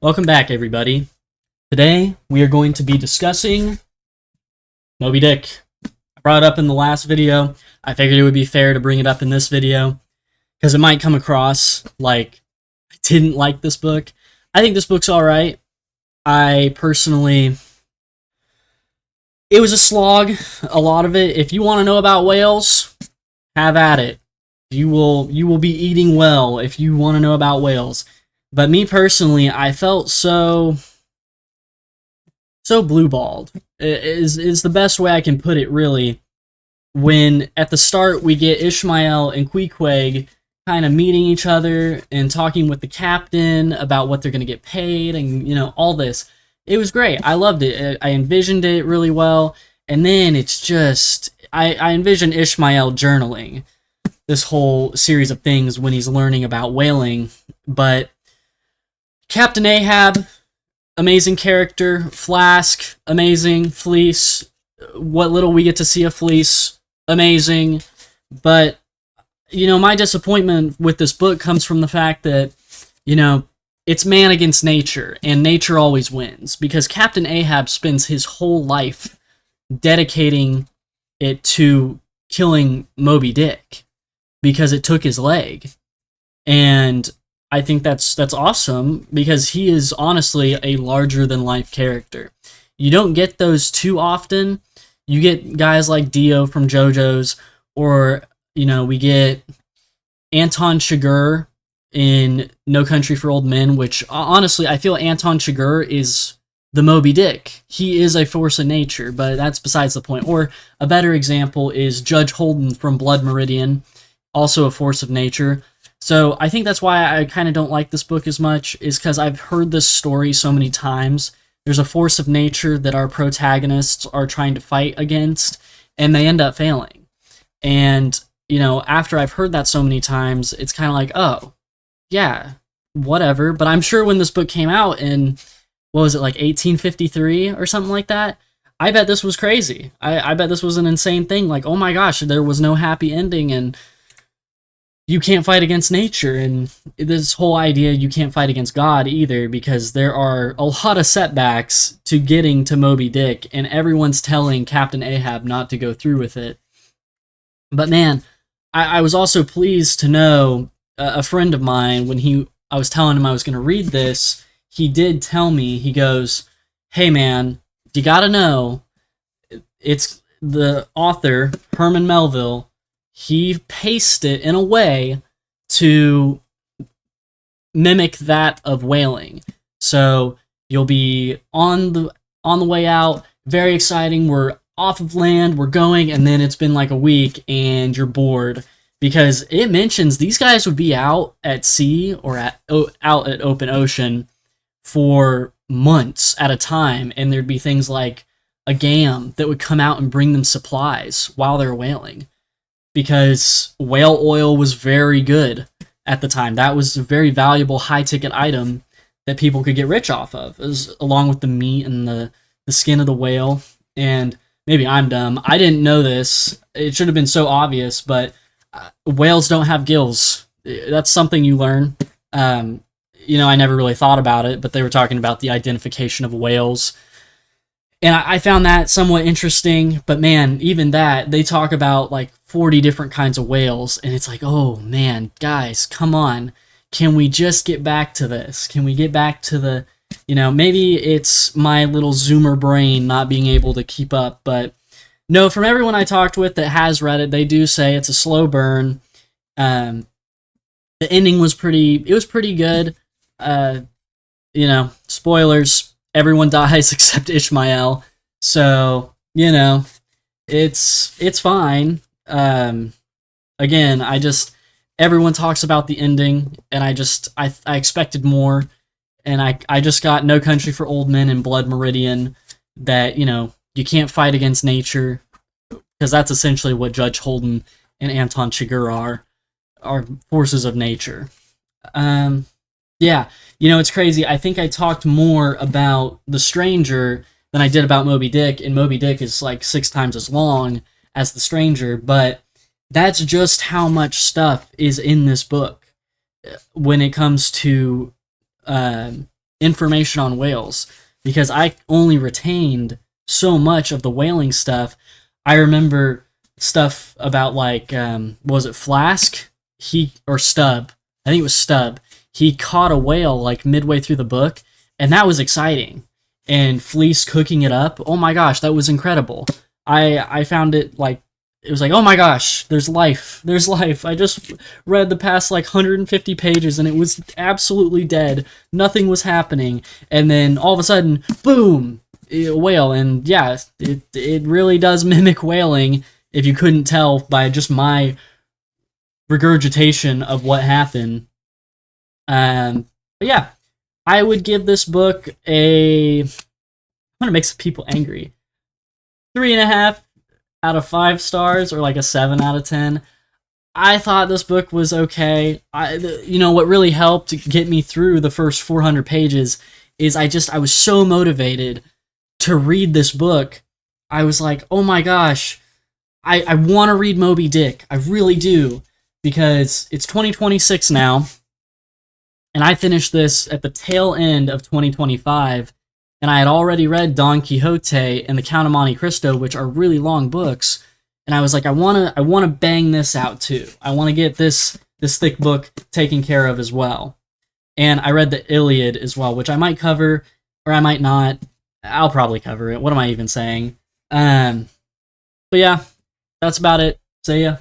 Welcome back, everybody. Today, we are going to be discussing Moby Dick. I brought it up in the last video. I figured it would be fair to bring it up in this video, because it might come across like I didn't like this book. I think this book's alright. It was a slog, a lot of it. If you want to know about whales, have at it. You will be eating well if you want to know about whales. But me personally, I felt so blue-balled, is the best way I can put it, really. When at the start we get Ishmael and Queequeg kind of meeting each other and talking with the captain about what they're going to get paid and, all this. It was great. I loved it. I envisioned it really well. And then it's just, I envisioned Ishmael journaling this whole series of things when he's learning about whaling. But Captain Ahab, amazing character. Flask, amazing. Fleece, what little we get to see of Fleece, amazing. But, my disappointment with this book comes from the fact that, it's man against nature, and nature always wins. Because Captain Ahab spends his whole life dedicating it to killing Moby Dick, because it took his leg. And I think that's awesome, because he is honestly a larger-than-life character. You don't get those too often. You get guys like Dio from JoJo's, or, we get Anton Chigurh in No Country for Old Men, which, honestly, I feel Anton Chigurh is the Moby Dick. He is a force of nature, but that's besides the point. Or a better example is Judge Holden from Blood Meridian, also a force of nature. So I think that's why I kind of don't like this book as much, is because I've heard this story so many times. There's a force of nature that our protagonists are trying to fight against, and they end up failing. And, after I've heard that so many times, it's kind of like, oh, yeah, whatever. But I'm sure when this book came out in, what was it, like 1853 or something like that, I bet this was crazy. I bet this was an insane thing. Like, oh my gosh, there was no happy ending, and you can't fight against nature, and this whole idea you can't fight against God either, because there are a lot of setbacks to getting to Moby Dick, and everyone's telling Captain Ahab not to go through with it. But man, I was also pleased to know a friend of mine, when I was telling him I was going to read this, he did tell me, he goes, hey man, you gotta know, it's the author, Herman Melville, he paced it in a way to mimic that of whaling. So you'll be on the way out, very exciting, we're off of land, we're going, and then it's been like a week and you're bored, because it mentions these guys would be out at sea or out at open ocean for months at a time, and there'd be things like a gam that would come out and bring them supplies while they're whaling, because whale oil was very good at the time. That was a very valuable high-ticket item that people could get rich off of, along with the meat and the skin of the whale. And maybe I'm dumb. I didn't know this. It should have been so obvious, but whales don't have gills. That's something you learn. I never really thought about it, but they were talking about the identification of whales. And I found that somewhat interesting, but man, even that, they talk about like 40 different kinds of whales, and it's like, oh man, guys, come on. Can we just get back to this? Can we get back to the, maybe it's my little Zoomer brain not being able to keep up, but no, from everyone I talked with that has read it, they do say it's a slow burn. The ending was pretty good. Spoilers, everyone dies except Ishmael. So, it's fine. Again, everyone talks about the ending, and I expected more, and I just got No Country for Old Men and Blood Meridian, that, you can't fight against nature, because that's essentially what Judge Holden and Anton Chigurh are forces of nature. Yeah, it's crazy. I think I talked more about The Stranger than I did about Moby Dick, and Moby Dick is like 6 times as long as The Stranger, but that's just how much stuff is in this book when it comes to information on whales because I only retained so much of the whaling stuff. I remember stuff about like was it Flask? Or Stubb. I think it was Stubb. He caught a whale like midway through the book, and that was exciting. And Fleece cooking it up, oh my gosh, that was incredible. I found it like it was like, oh my gosh, there's life. There's life. I just read the past like 150 pages and it was absolutely dead. Nothing was happening. And then all of a sudden, boom, a whale. And yeah, it really does mimic whaling if you couldn't tell by just my regurgitation of what happened. But yeah, I would give this book I'm gonna make some people angry. 3.5 out of 5 stars, or like a 7 out of 10. I thought this book was okay. What really helped get me through the first 400 pages is I was so motivated to read this book. I was like, oh my gosh, I want to read Moby Dick. I really do, because it's 2026 now, and I finished this at the tail end of 2025, and I had already read Don Quixote and The Count of Monte Cristo, which are really long books, and I was like, I want to bang this out too. I want to get this thick book taken care of as well. And I read the Iliad as well, which I might cover, or I might not. I'll probably cover it. What am I even saying? But yeah, that's about it. See ya.